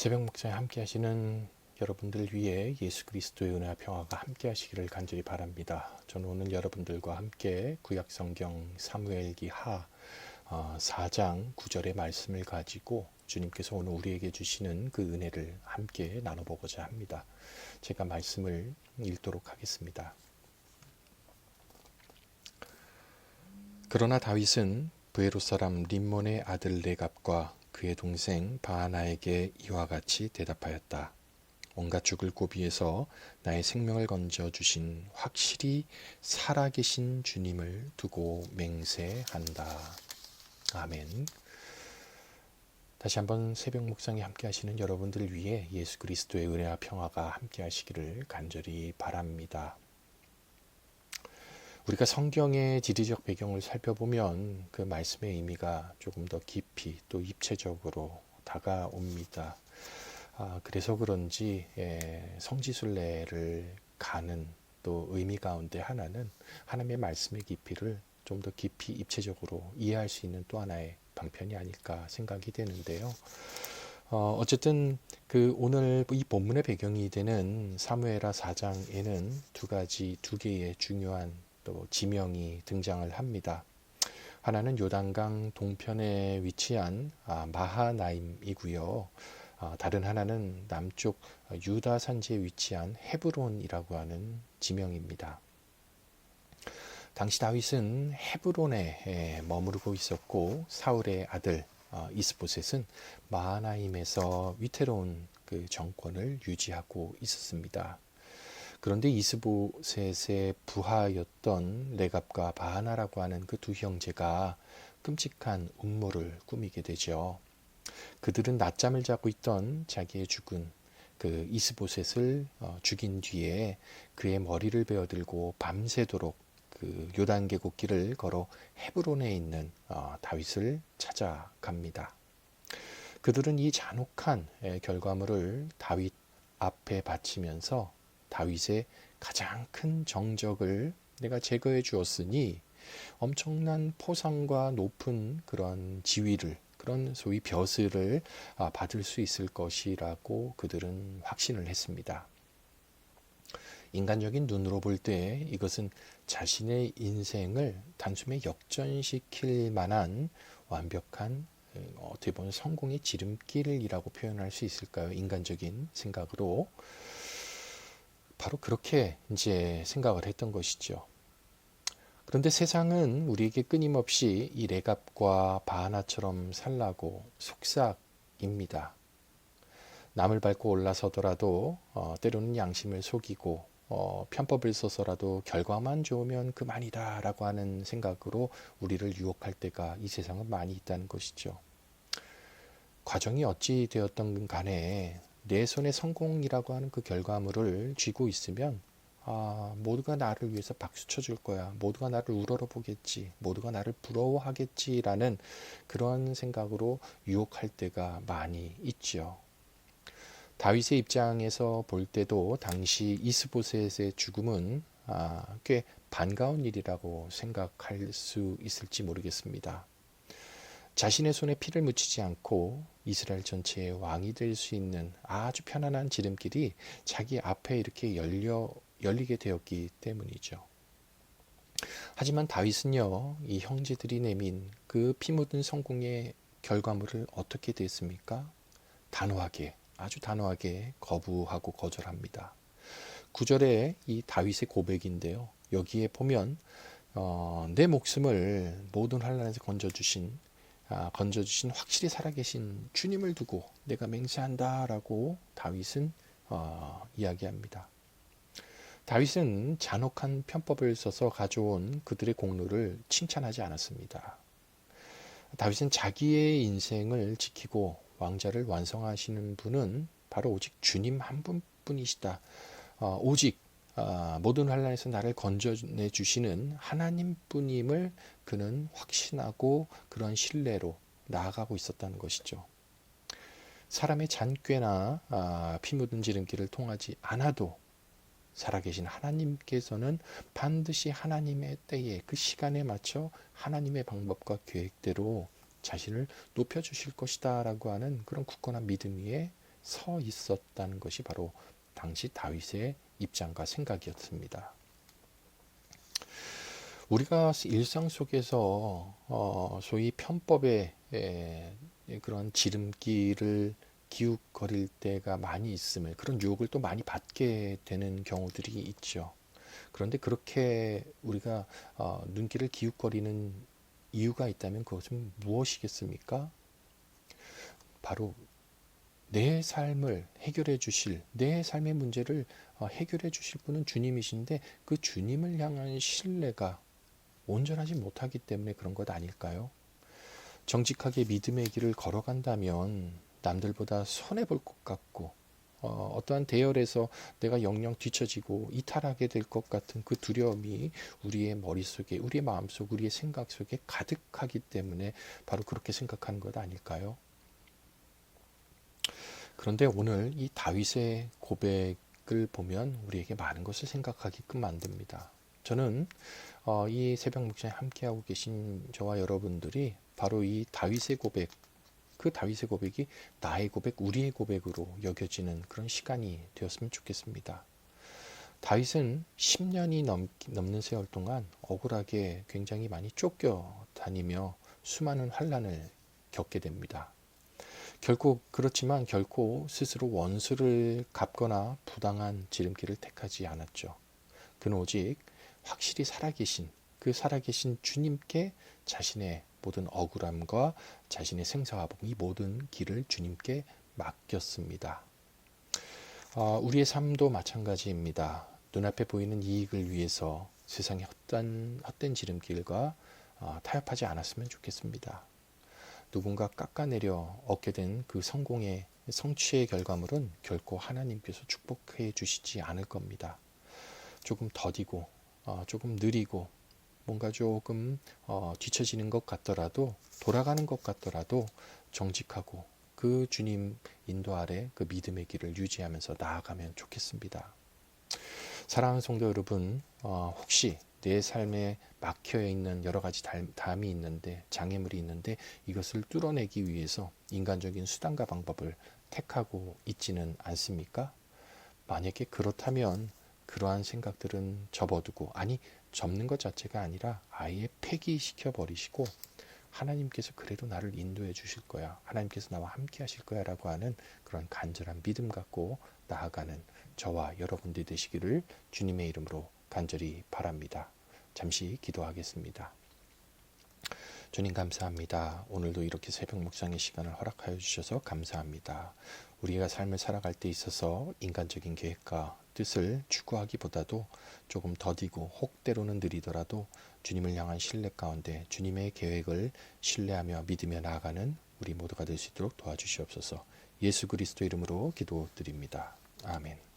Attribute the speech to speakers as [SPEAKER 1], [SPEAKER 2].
[SPEAKER 1] 새벽 목장에 함께 하시는 여러분들 위해 예수 그리스도의 은혜와 평화가 함께 하시기를 간절히 바랍니다. 저는 오늘 여러분들과 함께 구약성경 사무엘기 하 4장 9절의 말씀을 가지고 주님께서 오늘 우리에게 주시는 그 은혜를 함께 나눠보고자 합니다. 제가 말씀을 읽도록 하겠습니다. 그러나 다윗은 브에롯 사람 림몬의 아들 레갑과 그의 동생 바하나에게 이와 같이 대답하였다. 온갖 죽을 고비에서 나의 생명을 건져주신 확실히 살아계신 주님을 두고 맹세한다. 아멘. 다시 한번 새벽 묵상에 함께 하시는 여러분들 위해 예수 그리스도의 은혜와 평화가 함께 하시기를 간절히 바랍니다. 우리가 성경의 지리적 배경을 살펴보면 그 말씀의 의미가 조금 더 깊이 또 입체적으로 다가옵니다. 그래서 그런지 성지순례를 가는 또 의미 가운데 하나는 하나님의 말씀의 깊이를 좀 더 깊이 입체적으로 이해할 수 있는 또 하나의 방편이 아닐까 생각이 되는데요. 어쨌든 오늘 이 본문의 배경이 되는 사무엘하 4장에는 두 개의 중요한 또 지명이 등장을 합니다. 하나는 요단강 동편에 위치한 마하나임이고요. 다른 하나는 남쪽 유다 산지에 위치한 헤브론이라고 하는 지명입니다. 당시 다윗은 헤브론에 머무르고 있었고 사울의 아들 이스보셋은 마하나임에서 위태로운 그 정권을 유지하고 있었습니다. 그런데 이스보셋의 부하였던 레갑과 바하나라고 하는 그 두 형제가 끔찍한 음모를 꾸미게 되죠. 그들은 낮잠을 자고 있던 자기의 죽은 그 이스보셋을 죽인 뒤에 그의 머리를 베어들고 밤새도록 그 요단 계곡길을 걸어 헤브론에 있는 다윗을 찾아갑니다. 그들은 이 잔혹한 결과물을 다윗 앞에 바치면서 다윗의 가장 큰 정적을 내가 제거해 주었으니 엄청난 포상과 높은 그런 지위를, 그런 소위 벼슬을 받을 수 있을 것이라고 그들은 확신을 했습니다. 인간적인 눈으로 볼 때 이것은 자신의 인생을 단숨에 역전시킬 만한 완벽한 어떻게 보면 성공의 지름길이라고 표현할 수 있을까요? 인간적인 생각으로. 바로 그렇게 이제 생각을 했던 것이죠. 그런데 세상은 우리에게 끊임없이 이 레갑과 바하나처럼 살라고 속삭입니다. 남을 밟고 올라서더라도 때로는 양심을 속이고 편법을 써서라도 결과만 좋으면 그만이다 라고 하는 생각으로 우리를 유혹할 때가 이 세상은 많이 있다는 것이죠. 과정이 어찌 되었던 간에 내 손에 성공이라고 하는 그 결과물을 쥐고 있으면 모두가 나를 위해서 박수 쳐줄 거야. 모두가 나를 우러러보겠지. 모두가 나를 부러워하겠지라는 그런 생각으로 유혹할 때가 많이 있죠. 다윗의 입장에서 볼 때도 당시 이스보셋의 죽음은 꽤 반가운 일이라고 생각할 수 있을지 모르겠습니다. 자신의 손에 피를 묻히지 않고 이스라엘 전체의 왕이 될 수 있는 아주 편안한 지름길이 자기 앞에 이렇게 열리게 되었기 때문이죠. 하지만 다윗은요, 이 형제들이 내민 그 피 묻은 성공의 결과물을 어떻게 됐습니까? 단호하게, 아주 단호하게 거부하고 거절합니다. 9절에 이 다윗의 고백인데요. 여기에 보면 내 목숨을 모든 환난에서 건져주신 확실히 살아계신 주님을 두고 내가 맹세한다 라고 다윗은 이야기합니다. 다윗은 잔혹한 편법을 써서 가져온 그들의 공로를 칭찬하지 않았습니다. 다윗은 자기의 인생을 지키고 왕자를 완성하시는 분은 바로 오직 주님 한 분뿐이시다. 오직 모든 환난에서 나를 건져내 주시는 하나님뿐임을 그는 확신하고 그런 신뢰로 나아가고 있었다는 것이죠. 사람의 잔꾀나 피 묻은 지름길을 통하지 않아도 살아계신 하나님께서는 반드시 하나님의 때에 그 시간에 맞춰 하나님의 방법과 계획대로 자신을 높여주실 것이다 라고 하는 그런 굳건한 믿음 위에 서 있었다는 것이 바로 당시 다윗의 입장과 생각이었습니다. 우리가 일상 속에서 소위 편법의 그런 지름길을 기웃거릴 때가 많이 있음을, 그런 유혹을 또 많이 받게 되는 경우들이 있죠. 그런데 그렇게 우리가 눈길을 기웃거리는 이유가 있다면 그것은 무엇이겠습니까? 바로 내 삶을 해결해 주실, 내 삶의 문제를 해결해 주실 분은 주님이신데 그 주님을 향한 신뢰가 온전하지 못하기 때문에 그런 것 아닐까요? 정직하게 믿음의 길을 걸어간다면 남들보다 손해볼 것 같고 어떠한 대열에서 내가 영영 뒤처지고 이탈하게 될 것 같은 그 두려움이 우리의 머릿속에, 우리의 마음속, 우리의 생각 속에 가득하기 때문에 바로 그렇게 생각하는 것 아닐까요? 그런데 오늘 이 다윗의 고백을 보면 우리에게 많은 것을 생각하게끔 만듭니다. 저는 이 새벽 묵상에 함께하고 계신 저와 여러분들이 바로 이 다윗의 고백, 그 다윗의 고백이 나의 고백, 우리의 고백으로 여겨지는 그런 시간이 되었으면 좋겠습니다. 다윗은 10년이 넘는 세월 동안 억울하게 굉장히 많이 쫓겨다니며 수많은 환난을 겪게 됩니다. 그렇지만 결코 스스로 원수를 갚거나 부당한 지름길을 택하지 않았죠. 그는 오직 확실히 살아계신, 그 살아계신 주님께 자신의 모든 억울함과 자신의 생사와 이 모든 길을 주님께 맡겼습니다. 우리의 삶도 마찬가지입니다. 눈앞에 보이는 이익을 위해서 세상의 헛된 지름길과 타협하지 않았으면 좋겠습니다. 누군가 깎아내려 얻게 된 그 성취의 결과물은 결코 하나님께서 축복해 주시지 않을 겁니다. 조금 더디고 조금 느리고 뭔가 조금 뒤처지는 것 같더라도, 돌아가는 것 같더라도 정직하고 그 주님 인도 아래 그 믿음의 길을 유지하면서 나아가면 좋겠습니다. 사랑하는 성도 여러분, 혹시 내 삶에 막혀 있는 여러 가지 담이 있는데, 장애물이 있는데 이것을 뚫어내기 위해서 인간적인 수단과 방법을 택하고 있지는 않습니까? 만약에 그렇다면 그러한 생각들은 접어두고, 아니 접는 것 자체가 아니라 아예 폐기시켜 버리시고, 하나님께서 그래도 나를 인도해 주실 거야, 하나님께서 나와 함께 하실 거야 라고 하는 그런 간절한 믿음 갖고 나아가는 저와 여러분들 되시기를 주님의 이름으로 간절히 바랍니다. 잠시 기도하겠습니다. 주님 감사합니다. 오늘도 이렇게 새벽 묵상의 시간을 허락하여 주셔서 감사합니다. 우리가 삶을 살아갈 때 있어서 인간적인 계획과 뜻을 추구하기보다도 조금 더디고 혹 때로는 느리더라도 주님을 향한 신뢰 가운데 주님의 계획을 신뢰하며 믿으며 나아가는 우리 모두가 될 수 있도록 도와주시옵소서. 예수 그리스도 이름으로 기도드립니다. 아멘.